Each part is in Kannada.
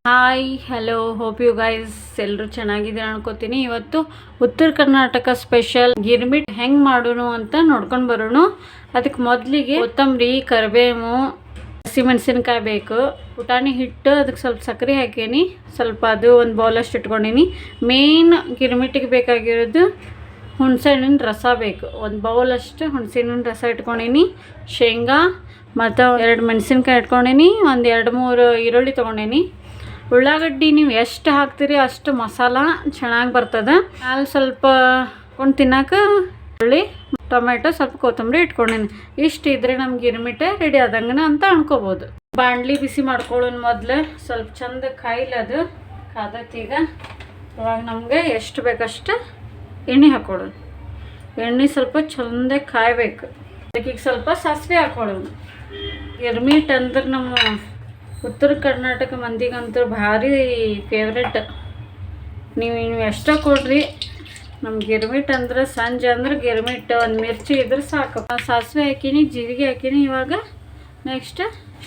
Hi hello hope you guys ಎಲ್ಲರೂ ಚೆನ್ನಾಗಿದ್ದೀರ ಅನ್ಕೋತೀನಿ. ಇವತ್ತು ಉತ್ತರ ಕರ್ನಾಟಕ ಸ್ಪೆಷಲ್ ಗಿರ್ಮಿಟ್ ಹೆಂಗೆ ಮಾಡೋಣ ಅಂತ ನೋಡ್ಕೊಂಡು ಬರೋಣ. ಅದಕ್ಕೆ ಮೊದಲಿಗೆ ಕೊತ್ತಂಬರಿ, ಕರಿಬೇವು, ಹಸಿಮೆಣಸಿನ್ಕಾಯಿ ಬೇಕು, ಪುಟಾಣಿ ಹಿಟ್ಟು, ಅದಕ್ಕೆ ಸ್ವಲ್ಪ ಸಕ್ಕರೆ ಹಾಕೀನಿ, ಸ್ವಲ್ಪ ಅದು ಒಂದು ಬೌಲಷ್ಟು ಇಟ್ಕೊಂಡೀನಿ. ಮೇನ್ ಗಿರ್ಮಿಟ್ಟಿಗೆ ಬೇಕಾಗಿರೋದು ಹುಣಸೆಹಣ್ಣಿನ ರಸ ಬೇಕು. ಒಂದು ಬೌಲಷ್ಟು ಹುಣಸೆಹಣ್ಣಿನ ರಸ ಇಟ್ಕೊಂಡೀನಿ, ಶೇಂಗಾ ಮತ್ತು 2 ಮೆಣಸಿನ್ಕಾಯಿ ಇಟ್ಕೊಂಡೀನಿ, ಒಂದು 2-3 ಈರುಳ್ಳಿ ತೊಗೊಂಡೀನಿ. ಉಳ್ಳಾಗಡ್ಡಿ ನೀವು ಎಷ್ಟು ಹಾಕ್ತೀರಿ ಅಷ್ಟು ಮಸಾಲ ಚೆನ್ನಾಗಿ ಬರ್ತದೆ. ಅಲ್ಲಿ ಸ್ವಲ್ಪ ಕೊಂಡು ತಿನ್ನೋಕೆ ಉಳ್ಳಿ, ಟೊಮೆಟೊ, ಸ್ವಲ್ಪ ಕೊತ್ತಂಬರಿ ಇಟ್ಕೊಂಡೀನಿ. ಇಷ್ಟು ಇದ್ರೆ ನಮ್ಗೆ ಗಿರ್ಮಿಟ್ ರೆಡಿ ಆದಂಗನ ಅಂತ ಅನ್ಕೋಬೋದು. ಬಾಣಲಿ ಬಿಸಿ ಮಾಡ್ಕೊಳ್ಳೋಣ. ಮೊದಲು ಸ್ವಲ್ಪ ಚಂದ ಕಾಯಿಲದು ಕಾದತ್ತೀಗ. ಇವಾಗ ನಮಗೆ ಎಷ್ಟು ಬೇಕಷ್ಟು ಎಣ್ಣೆ ಹಾಕೊಳ್ಳೋದು. ಎಣ್ಣೆ ಸ್ವಲ್ಪ ಚಂದ ಕಾಯಬೇಕು. ಅದಕ್ಕೆ ಸ್ವಲ್ಪ ಸಾಸಿವೆ ಹಾಕೊಳ್ಳೋಣ. ಗಿರ್ಮಿಟ್ ಅಂದ್ರೆ ನಮ್ಮ ಉತ್ತರ ಕರ್ನಾಟಕ ಮಂದಿಗಂತೂ ಭಾರಿ ಫೇವ್ರೆಟ್. ನೀವು ಎಷ್ಟೋ ಕೊಡ್ರಿ, ನಮ್ಮ ಗಿರ್ಮಿಟ್ ಅಂದ್ರೆ ಸಂಜೆ ಅಂದ್ರೆ ಗಿರ್ಮಿಟ್ ಒಂದು ಮಿರ್ಚಿ ಇದ್ರೆ ಸಾಕು. ಸಾಸಿವೆ ಹಾಕೀನಿ, ಜೀರಿಗೆ ಹಾಕೀನಿ. ಇವಾಗ ನೆಕ್ಸ್ಟ್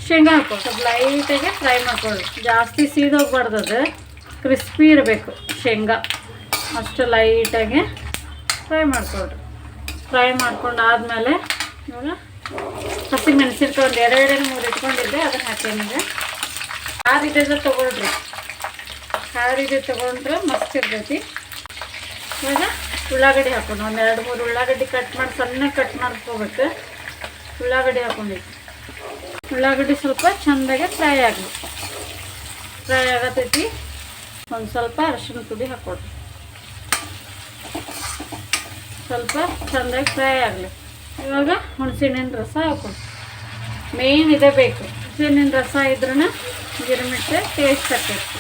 ಶೇಂಗಾ ಹಾಕೊಳ್ಳಿ. ಸ್ವಲ್ಪ ಲೈಟಾಗೆ ಫ್ರೈ ಮಾಡ್ಕೊಳ್ಳಿ. ಜಾಸ್ತಿ ಸೀದೋಗ್ಬಾರ್ದು, ಅದು ಕ್ರಿಸ್ಪಿ ಇರಬೇಕು ಶೇಂಗಾ. ಅಷ್ಟು ಲೈಟಾಗೆ ಫ್ರೈ ಮಾಡ್ಕೊಳ್ರಿ. ಫ್ರೈ ಮಾಡ್ಕೊಂಡು ಆದಮೇಲೆ ಇವಾಗ ಹಸಿ ಮೆಣಸಿನ್ಕಾಯಿ ಒಂದು 2-3 ಇಟ್ಕೊಂಡಿದ್ದೆ, ಅದನ್ನು ಹಾಕೇನಿದೆ. ಖಾರ ಇದೆ ತೊಗೊಳ್ರಿ. ಖಾರ ಇದೆ ತೊಗೊಂಡ್ರೆ ಮಸ್ತ್ ಇರ್ತೈತಿ. ಇವಾಗ ಉಳ್ಳಾಗಡ್ಡಿ ಹಾಕೊಂಡು ಒಂದು 2-3 ಉಳ್ಳಾಗಡ್ಡಿ ಕಟ್ ಮಾಡಿ ಸಣ್ಣ ಕಟ್ ಮಾಡ್ಕೋಬೇಕು. ಉಳ್ಳಾಗಡ್ಡಿ ಹಾಕೊಂಡಿದ್ವಿ. ಉಳ್ಳಾಗಡ್ಡಿ ಸ್ವಲ್ಪ ಚೆಂದಾಗೆ ಫ್ರೈ ಆಗಲಿ. ಫ್ರೈ ಆಗತೈತಿ. ಒಂದು ಸ್ವಲ್ಪ ಅರಿಶಿನ ಪುಡಿ ಹಾಕ್ಕೊಡ್ರಿ. ಸ್ವಲ್ಪ ಚೆಂದಾಗಿ ಫ್ರೈ ಆಗಲಿ. ಇವಾಗ ಹುಣಸೆಹಣ್ಣಿನ ರಸ ಹಾಕ್ಕೊಡ್ರಿ. ಮೇನ್ ಇದೇ ಬೇಕು. ಹುಣಸೆಹಣ್ಣಿನ ರಸ ಇದ್ರೂ ಗಿರ್ಮಿಟ್ ಟೇಸ್ಟ್ ಆಗ್ತೈತಿ.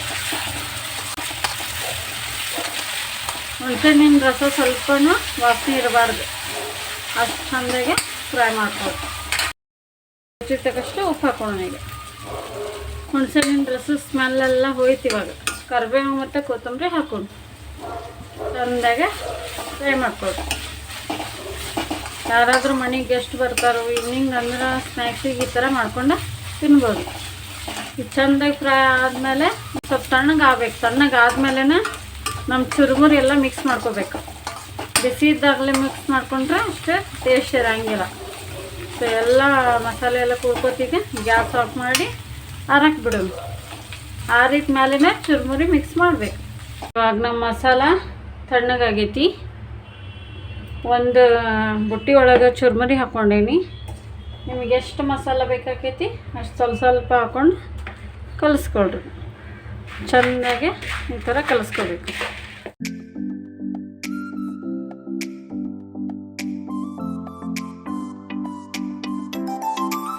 ಹುಣಸೆಹಣ್ಣಿನ ರಸ ಸ್ವಲ್ಪನೂ ವಾಸನೆ ಇರಬಾರ್ದು, ಅಷ್ಟು ಚೆಂದಾಗೆ ಫ್ರೈ ಮಾಡ್ಕೊಳ್ರಿ. ರುಚಿಗೆ ತಕ್ಕಷ್ಟು ಉಪ್ಪು ಹಾಕೋಣ. ಈಗ ಹುಣಸೆಹಣ್ಣಿನ ರಸ ಸ್ಮೆಲ್ಲೆಲ್ಲ ಹೋಯ್ತು. ಇವಾಗ ಕರಿಬೇವು ಮತ್ತು ಕೊತ್ತಂಬರಿ ಹಾಕೊಂಡು ಚೆಂದಾಗೆ ಫ್ರೈ ಮಾಡ್ಕೊಳ್ರಿ. ಯಾರಾದರೂ ಮನೆಗೆ ಗೆಸ್ಟ್ ಬರ್ತಾರೋ ಈವ್ನಿಂಗ್ ಅಂದ್ರೆ ಸ್ನ್ಯಾಕ್ಸಿಗೆ ಈ ಥರ ಮಾಡ್ಕೊಂಡು ತಿನ್ಬೋದು. ಇದು ಚೆಂದಾಗಿ ಫ್ರೈ ಆದಮೇಲೆ ಸ್ವಲ್ಪ ತಣ್ಣಗೆ ಆಗ್ಬೇಕು. ತಣ್ಣಗೆ ಆದಮೇಲೆ ನಮ್ಮ ಚುರುಮುರಿ ಎಲ್ಲ ಮಿಕ್ಸ್ ಮಾಡ್ಕೋಬೇಕು. ಬಿಸಿ ಇದ್ದಾಗಲೇ ಮಿಕ್ಸ್ ಮಾಡ್ಕೊಂಡ್ರೆ ಅಷ್ಟೇ ಟೇಸ್ಟ್ ಇರೋಂಗಿಲ್ಲ. ಸೊ ಎಲ್ಲ ಮಸಾಲೆ ಎಲ್ಲ ಕೂಡ್ಕೋತಿಗೆ ಗ್ಯಾಸ್ ಆಫ್ ಮಾಡಿ ಆರಕ್ಕೆ ಬಿಡೋಣ. ಆರಿದ ಮೇಲೇ ಚುರುಮುರಿ ಮಿಕ್ಸ್ ಮಾಡಬೇಕು. ಇವಾಗ ನಮ್ಮ ಮಸಾಲ ತಣ್ಣಗಾಗೈತಿ. ಒಂದು ಬುಟ್ಟಿ ಒಳಗೆ ಚುರುಮುರಿ ಹಾಕ್ಕೊಂಡೀನಿ. ನಿಮಗೆ ಎಷ್ಟು ಮಸಾಲ ಬೇಕಾಕೈತಿ ಅಷ್ಟು ಸ್ವಲ್ಪ ಸ್ವಲ್ಪ ಹಾಕ್ಕೊಂಡು ಕಲಿಸ್ಕೊಳ್ರಿ. ಚೆಂದಾಗೆ ಈ ಥರ ಕಲಿಸ್ಕೋಬೇಕು.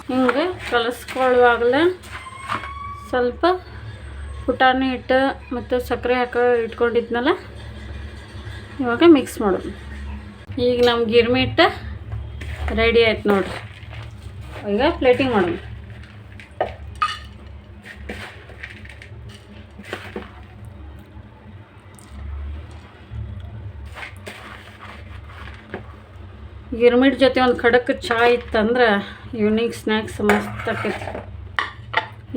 ಹಿಂಗೆ ಕಲಿಸ್ಕೊಳ್ಳುವಾಗಲೇ ಸ್ವಲ್ಪ ಪುಟಾಣಿ ಹಿಟ್ಟು ಮತ್ತು ಸಕ್ಕರೆ ಇಟ್ಕೊಂಡಿದ್ನಲ್ಲ, ಇವಾಗ ಮಿಕ್ಸ್ ಮಾಡೋದು. ಈಗ ನಮ್ಮ ಗಿರ್ಮಿಟ್ ರೆಡಿ ಆಯ್ತು ನೋಡಿರಿ. ಈಗ ಪ್ಲೇಟಿಂಗ್ ಮಾಡೋಣ. ಗಿರ್ಮಿಟ್ ಜೊತೆ ಒಂದು ಖಡಕ್ ಚಹಾ ಇತ್ತಂದ್ರೆ ಈವ್ನಿಂಗ್ ಸ್ನ್ಯಾಕ್ಸ್ ಮಸ್ತ್ ಆಕೈತಿ.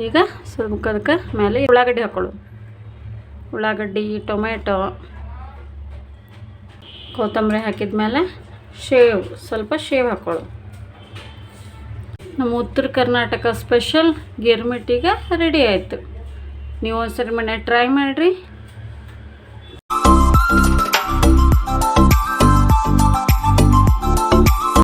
ಈಗ ಸ್ವಲ್ಪ ಅದಕ್ಕೆ ಮೇಲೆ ಉಳ್ಳಾಗಡ್ಡಿ ಹಾಕೊಳ್ಳೋದು. ಉಳ್ಳಾಗಡ್ಡಿ, ಟೊಮೆಟೊ, ಕೊತ್ತಂಬರಿ ಹಾಕಿದ ಮೇಲೆ ಸ್ವಲ್ಪ ಶೇವ್ ಹಾಕೊಳ್ಳೋದು. ನಮ್ಮ ಉತ್ತರ ಕರ್ನಾಟಕ ಸ್ಪೆಷಲ್ ಗಿರ್ಮಿಟ್ಟಿಗೆ ರೆಡಿ ಆಯಿತು. ನೀವು ಒಂದ್ಸರಿ ಮನೆ ಟ್ರೈ ಮಾಡಿರಿ.